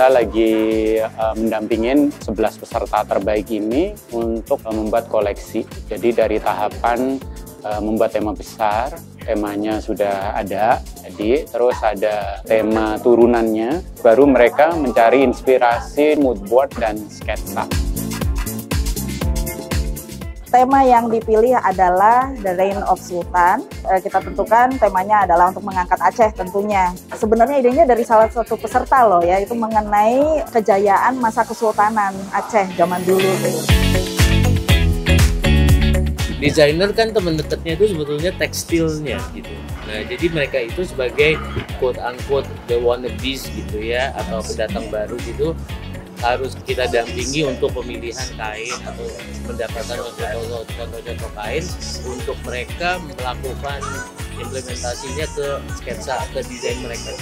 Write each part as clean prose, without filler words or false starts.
kita lagi mendampingin 11 peserta terbaik ini untuk membuat koleksi. Jadi dari tahapan membuat tema besar, temanya sudah ada, jadi terus ada tema turunannya, baru mereka mencari inspirasi mood board dan sketsa. Tema yang dipilih adalah The Reign of Sultan. Kita tentukan temanya adalah untuk mengangkat Aceh tentunya. Sebenarnya idenya dari salah satu peserta loh ya, itu mengenai kejayaan masa kesultanan Aceh zaman dulu. Desainer kan teman dekatnya itu sebetulnya tekstilnya gitu. Nah, jadi mereka itu sebagai quote unquote the wannabes gitu ya, atau pendatang baru gitu, harus kita dampingi untuk pemilihan kain atau mendapatkan contoh-contoh kain untuk mereka melakukan implementasinya ke sketsa, ke desain mereka.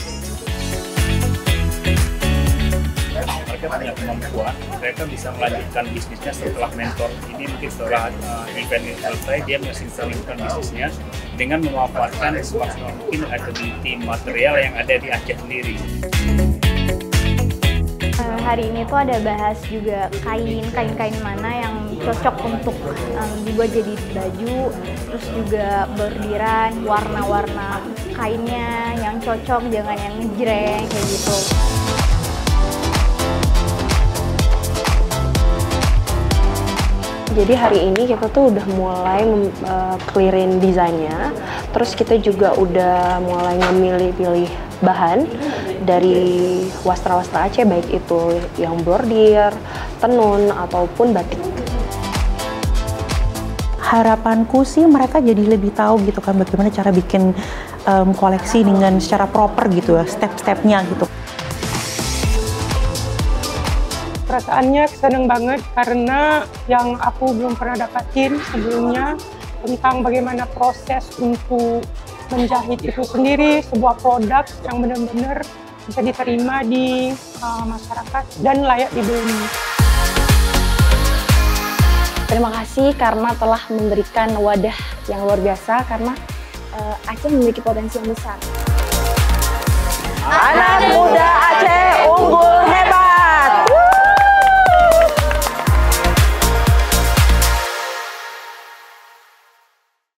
Mereka punya kemampuan, mereka bisa melanjutkan bisnisnya setelah mentor ini, mungkin setelah event ini selesai, dia masih bisa melanjutkan bisnisnya dengan memanfaatkan semaksimal mungkin ability material yang ada di Aceh sendiri. Hari ini tuh ada bahas juga kain mana yang cocok untuk dibuat jadi baju, terus juga bordiran, warna-warna kainnya yang cocok, jangan yang ngejreng kayak gitu. Jadi hari ini kita tuh udah mulai clearin desainnya, terus kita juga udah mulai memilih-pilih bahan dari wastra-wastra Aceh, baik itu yang bordir, tenun, ataupun batik. Harapanku sih mereka jadi lebih tahu gitu kan bagaimana cara bikin koleksi dengan secara proper gitu ya, step-stepnya gitu. Perasaannya seneng banget karena yang aku belum pernah dapatin sebelumnya tentang bagaimana proses untuk menjahit itu sendiri, sebuah produk yang benar-benar bisa diterima di masyarakat dan layak dibeli. Terima kasih karena telah memberikan wadah yang luar biasa, karena Aceh memiliki potensi yang besar. Anak muda Aceh